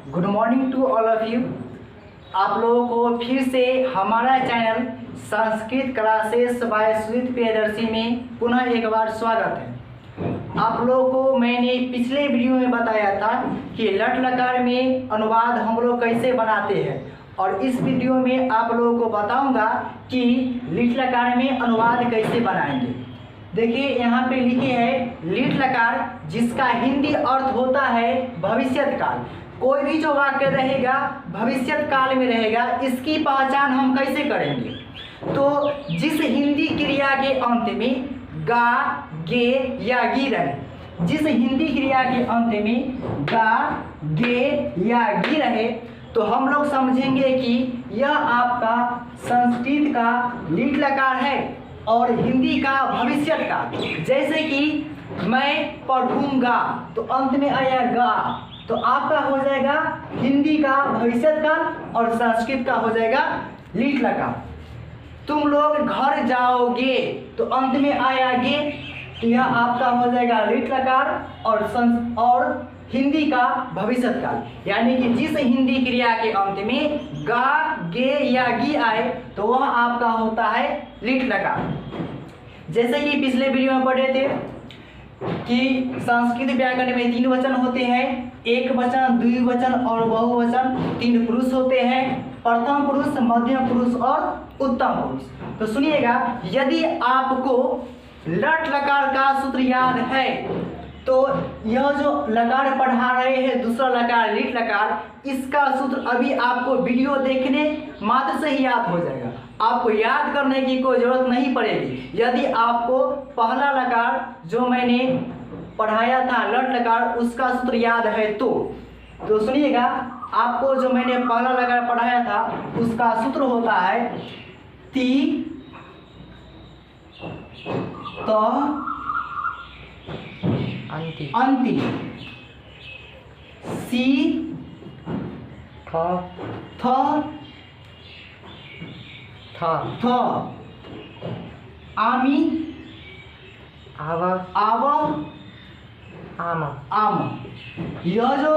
Good morning to all of you. आप लोगों को फिर से हमारा channel Sanskrit classes by Sujit Priyadarshi में पुनः एक बार स्वागत है। आप लोगों को मैंने पिछले वीडियो में बताया था कि लट लकार में अनुवाद हम लोग कैसे बनाते हैं, और इस वीडियो में आप लोगों को बताऊंगा कि लिट लकार में अनुवाद कैसे बनाएंगे। देखिए यहाँ पे लिखे है लिट लकार, जिसका हिंदी अर्थ होता है भविष्यत काल। कोई भी जो वाक्य रहेगा भविष्यत काल में रहेगा, इसकी पहचान हम कैसे करेंगे? तो जिस हिंदी क्रिया के अंत में गा, गे या गी रहे, जिस हिंदी क्रिया के अंत में गा, गे या गी रहे, तो हम लोग समझेंगे कि यह आपका संस्कृत का लिट लकार है और हिंदी का भविष्यत काल। जैसे कि मैं पढ़ूंगा तो अंत में आया गा, तो आपका हो जाएगा हिंदी का भविष्यत काल और संस्कृत का हो जाएगा लिट लकार। तुम लोग घर जाओगे तो अंत में आया गे, तो यह आपका हो जाएगा लिट लकार और हिंदी का भविष्यत काल। यानी कि जिस हिंदी क्रिया के अंत में गा, गे या गी आए तो वह आपका होता है लिट लकार। जैसे कि पिछले वीडियो में पढ़े थे कि संस्कृत व्याकरण में 3 वचन होते हैं, एक वचन, द्विवचन और बहुवचन। 3 पुरुष होते हैं, प्रथम पुरुष, मध्यम पुरुष और उत्तम पुरुष। तो सुनिएगा, यदि आपको लट लकार का सूत्र याद है तो यह जो लकार पढ़ा रहे हैं दूसरा लकार लिट लकार, इसका सूत्र अभी आपको वीडियो देखने मात्र से ही याद हो जाएगा। आपको याद करने की कोई जरूरत नहीं पड़ेगी। यदि आपको पहला लकार जो मैंने पढ़ाया था लट लकार, उसका सूत्र याद है तो सुनिएगा, आपको जो मैंने पहला लकार पढ़ाया था उसका सूत्र होता है ती, त, अंति, सी, थ, आमी, आव, आम। यह जो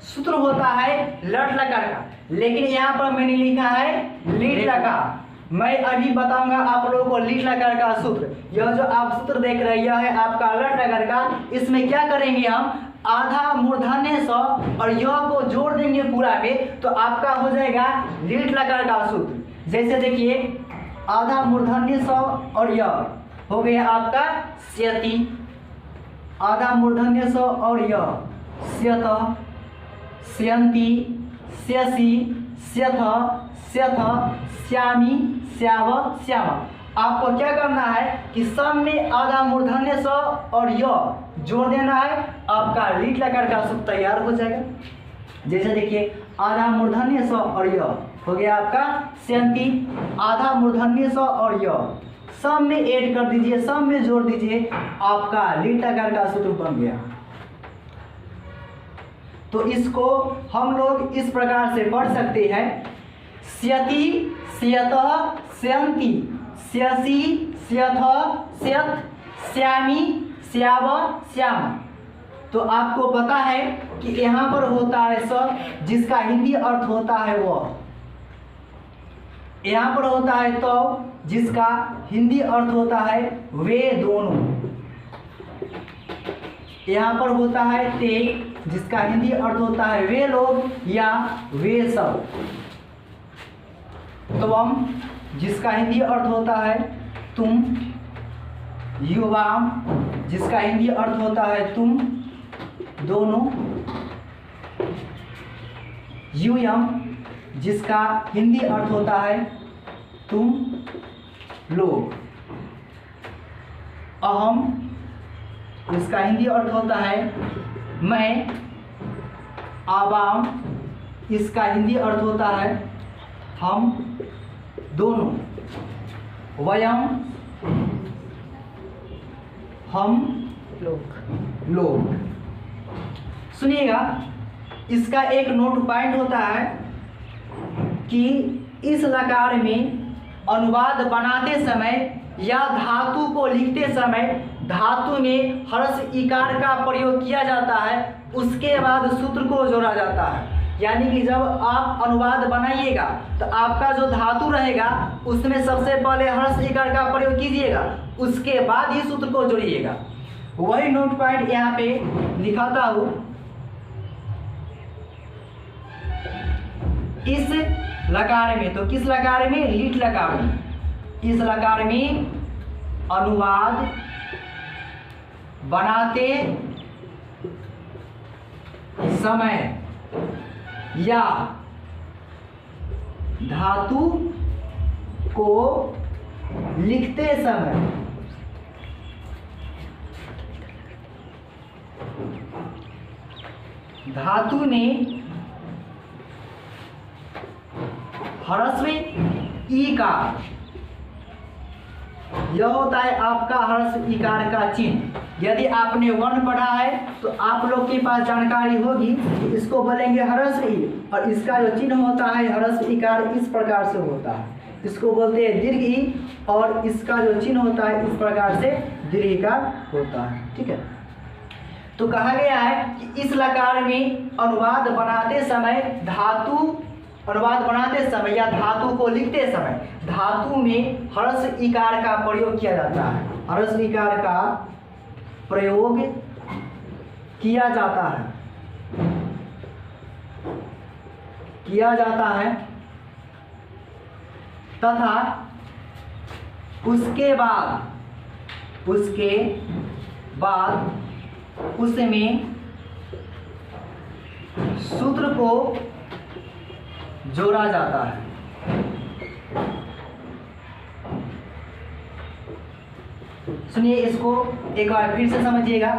सूत्र होता है लट लकार का, लेकिन यहाँ पर मैंने लिखा है लिट लकार। मैं अभी बताऊंगा आप लोगों को लिट लकार का सूत्र। यह जो आप सूत्र देख रहे हैं यह है आपका लट लकार का। इसमें क्या करेंगे हम, आधा मूर्धन्य स और यह को जोड़ देंगे पूरा में, तो आपका हो जाएगा लिट लकार का सूत्र। जैसे देखिए, आधा मूर्धन्य स और यह हो गया आपका स्यति, आधा मूर्धन्य स और यह स्यत, स्यन्ति, स्यसि, स्यथ, स्यथ, श्यामी, श्याव, श्याम। आपको क्या करना है कि सब में आधा मूर्धन्य स और य जोड़ देना है, आपका लिट लकार का सूत्र तैयार हो जाएगा। जैसे देखिए, आधा मूर्धन्य स और य हो गया आपका स्यन्ति, आधा मूर्धन्य स और य सब में ऐड कर दीजिए, सब में जोड़ दीजिए, आपका लिट लकार का सूत्र बन गया। तो इसको हम लोग इस प्रकार से पढ़ सकते हैं, स्यति, स्यतः, स्यन्ति, स्यसि, स्यथ, स्यथ, श्यामी, श्याव, श्याम। तो आपको पता है कि यहाँ पर होता है स, जिसका हिंदी अर्थ होता है वह। यहाँ पर होता है तो, जिसका हिंदी अर्थ होता है वे दोनों। यहाँ पर होता है ते, जिसका हिंदी अर्थ होता है वे लोग या वे सब। त्वम, जिसका हिंदी अर्थ होता है तुम। युवाम, जिसका हिंदी अर्थ होता है तुम दोनों। यूयम, जिसका हिंदी अर्थ होता है तुम लोग। अहम, इसका हिंदी अर्थ होता है मैं। आवाम, इसका हिंदी अर्थ होता है हम दोनों। वयम, हम लोग। सुनिएगा, इसका एक नोट पॉइंट होता है कि इस लकार में अनुवाद बनाते समय या धातु को लिखते समय धातु में हर्ष इकार का प्रयोग किया जाता है, उसके बाद सूत्र को जोड़ा जाता है। यानी कि जब आप अनुवाद बनाइएगा तो आपका जो धातु रहेगा उसमें सबसे पहले हर्ष इकार का प्रयोग कीजिएगा, उसके बाद ही सूत्र को जोड़िएगा। वही नोट पॉइंट यहाँ पे लिखाता हूँ। इस लकार में, तो किस लकार में? लीट लकार में। इस लकार में अनुवाद बनाते समय या धातु को लिखते समय धातु ने ह्रस्व ईकार, यह होता है आपका ह्रस्व ईकार का चिन्ह। यदि आपने वर्ण पढ़ा है तो आप लोग के पास जानकारी होगी, इसको बोलेंगे ह्रस्व ई, और इसका जो चिन्ह होता है ह्रस्व ईकार इस प्रकार से होता है, इसको बोलते हैं दीर्घ ई, और इसका जो चिन्ह होता है इस प्रकार से दीर्घ ईकार होता है। ठीक है, तो कहा गया है कि इस लकार में अनुवाद बनाते समय अनुवाद बनाते समय या धातु को लिखते समय धातु में ह्रस्व ईकार का प्रयोग किया जाता है। ह्रस्व ईकार का प्रयोग किया जाता है तथा उसके बाद उसमें सूत्र को जोड़ा जाता है। सुनिए, इसको एक बार फिर से समझिएगा।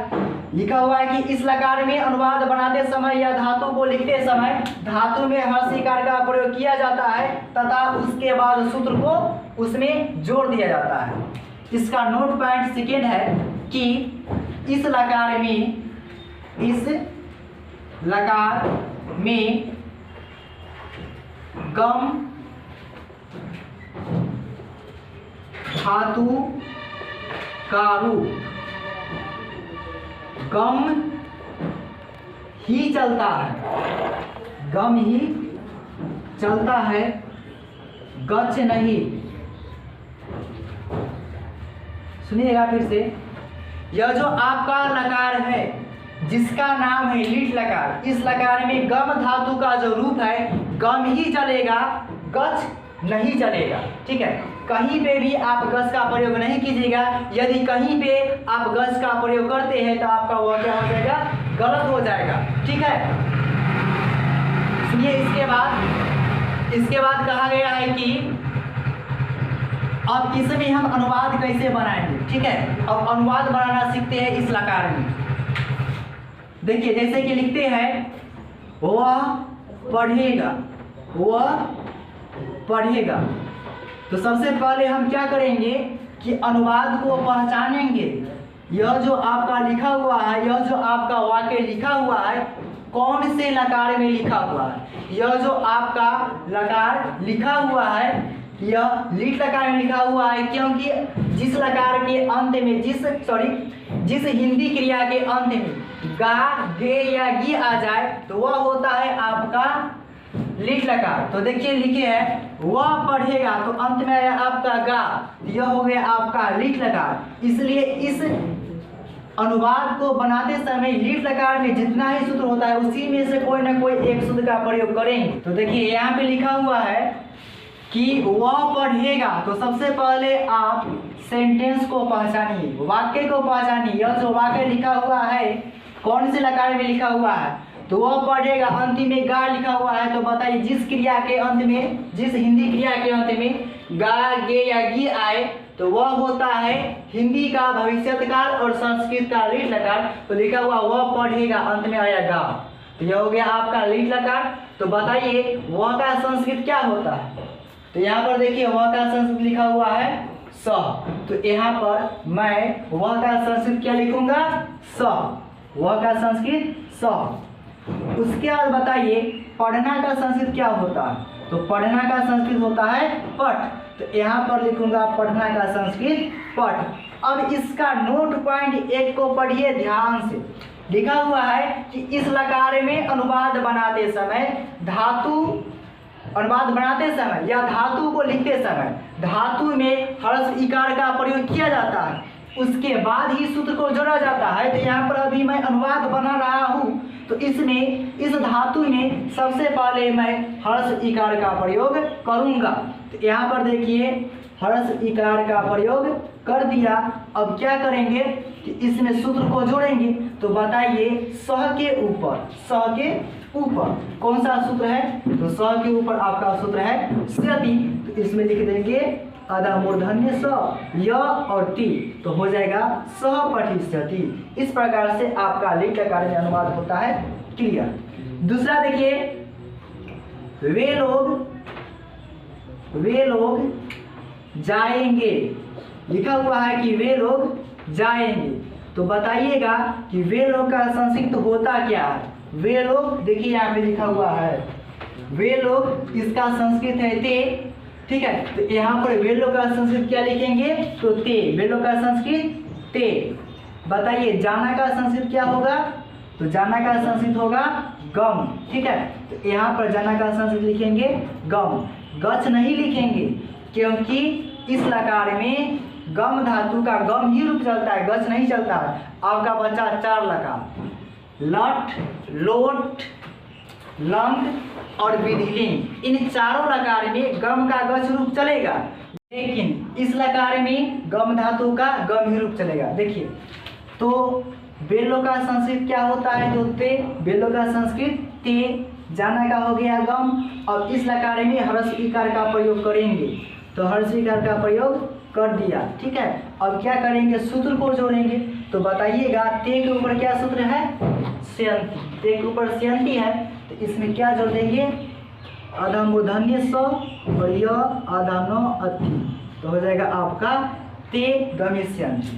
लिखा हुआ है कि इस लकार में अनुवाद बनाते समय या धातु को लिखते समय धातु में ह्रस्व ईकार का प्रयोग किया जाता है तथा उसके बाद सूत्र को उसमें जोड़ दिया जाता है। इसका नोट पॉइंट सेकेंड है कि इस लकार में गम धातु का रूप गम ही चलता है, गच नहीं। सुनिएगा फिर से, यह जो आपका लकार है जिसका नाम है लीट लकार, इस लकार में गम धातु का जो रूप है गम ही चलेगा, गच नहीं चलेगा। ठीक है, कहीं पे भी आप गच का प्रयोग नहीं कीजिएगा। यदि कहीं पे आप गच का प्रयोग करते हैं तो आपका वह क्या हो जाएगा? गलत हो जाएगा। ठीक है, सुनिए, इसके बाद कहा गया है कि अब इसमें हम अनुवाद कैसे बनाएंगे। ठीक है, अब अनुवाद बनाना सीखते हैं इस लकार में। देखिए, जैसे कि लिखते हैं वह पढ़ेगा, तो सबसे पहले हम क्या करेंगे कि अनुवाद को पहचानेंगे। यह जो आपका लिखा हुआ है, यह जो आपका वाक्य लिखा हुआ है कौन से लकार में लिखा हुआ है। यह जो आपका लकार लिखा हुआ है यह लीट लकार में लिखा हुआ है, क्योंकि जिस लकार के अंत में जिस हिंदी क्रिया के अंत में गा, गे या गी आ जाए तो वह होता है आपका लीट लकार। तो देखिए लिखे है वह पढ़ेगा, तो अंत में आया आपका गा, यह हो गया आपका लीट लकार। इसलिए इस अनुवाद को बनाते समय लीट लकार में जितना ही सूत्र होता है उसी में से कोई ना कोई एक सूत्र का प्रयोग करेंगे। तो देखिए यहाँ पे लिखा हुआ है कि वह पढ़ेगा, तो सबसे पहले आप सेंटेंस को पहचानिए, वाक्य को पहचानिए। यह जो वाक्य लिखा हुआ है कौन से लकार में लिखा हुआ है, तो वह पढ़ेगा, अंतिम में गा लिखा हुआ है। तो बताइए जिस क्रिया के अंत में, जिस हिंदी क्रिया के अंत में गा, गे या गी आए तो वह होता है हिंदी का भविष्यत काल और संस्कृत का लीट लकार। तो लिखा हुआ वह पढ़ेगा, अंत में आया गा, तो यह हो गया आपका लीट लकार। तो बताइए वह का संस्कृत क्या होता है, तो यहाँ पर देखिए वह का संस्कृत लिखा हुआ है स, तो यहाँ पर मैं वह का संस्कृत क्या लिखूंगा? स, वह का संस्कृत स। उसके बाद बताइए पढ़ना का संस्कृत क्या होता है, तो पढ़ना का संस्कृत होता है पठ, तो यहाँ पर लिखूंगा पढ़ना का संस्कृत पठ। अब इसका नोट पॉइंट एक को पढ़िए ध्यान से। लिखा हुआ है कि इस लकार में अनुवाद बनाते समय या धातु को लिखते समय धातु में हर्ष इकार का प्रयोग किया जाता है, उसके बाद ही सूत्र को जोड़ा जाता है। तो यहाँ पर अभी मैं अनुवाद बना रहा हूँ, तो इसमें इस धातु में सबसे पहले मैं हर्ष इकार का प्रयोग करूँगा। तो यहाँ पर देखिए हर्ष इकार का प्रयोग कर दिया। अब क्या करेंगे कि इसमें सूत्र को जोड़ेंगे। तो बताइए सह के ऊपर कौन सा सूत्र है? तो सह के ऊपर आपका सूत्र है स्यति। तो इसमें लिख देंगे आधा मूर्धन्य स य और ति, तो हो जाएगा सह पठिष्यति। इस प्रकार से आपका लिट लकार में अनुवाद होता है। क्लियर। दूसरा देखिए वे लोग जाएंगे, लिखा हुआ है कि वे लोग जाएंगे। तो बताइएगा कि वे लोग का संस्कृत होता क्या है? वे लोग देखिए यहाँ पे लिखा हुआ है वे लोग, इसका संस्कृत है ते। ठीक है, तो यहाँ पर वे लोग का संस्कृत क्या लिखेंगे? तो ते। वे लोग का संस्कृत ते। बताइए जाना का संस्कृत क्या होगा? तो जाना का संस्कृत होगा गम। ठीक है, तो यहाँ पर जाना का संस्कृत लिखेंगे गम, गच नहीं लिखेंगे, क्योंकि इस लकार में गम धातु का गम ही रूप चलता है, गच नहीं चलता है। आपका बचा 4 लकार, लट, लोट, लंग और विधिलिंग। इन चारों लकार में गम का गच रूप चलेगा, लेकिन इस लकार में गम धातु का गम ही रूप चलेगा। देखिए तो बेलो का संस्कृत क्या होता है? तो ते। बेलो का संस्कृत ते, जाना का हो गया गम। और इस लकार में हर्ष इकार का प्रयोग करेंगे, तो हर्ष इकार का प्रयोग कर दिया। ठीक है, अब क्या करेंगे? सूत्र को जोड़ेंगे। तो बताइएगा ते के ऊपर क्या सूत्र है? स्यन्ति। ते के ऊपर स्यन्ति है, तो इसमें क्या जोड़ देंगे? आधा मूर्धन्य स और य आधा न अति, तो हो जाएगा आपका ते गमिष्यन्ति।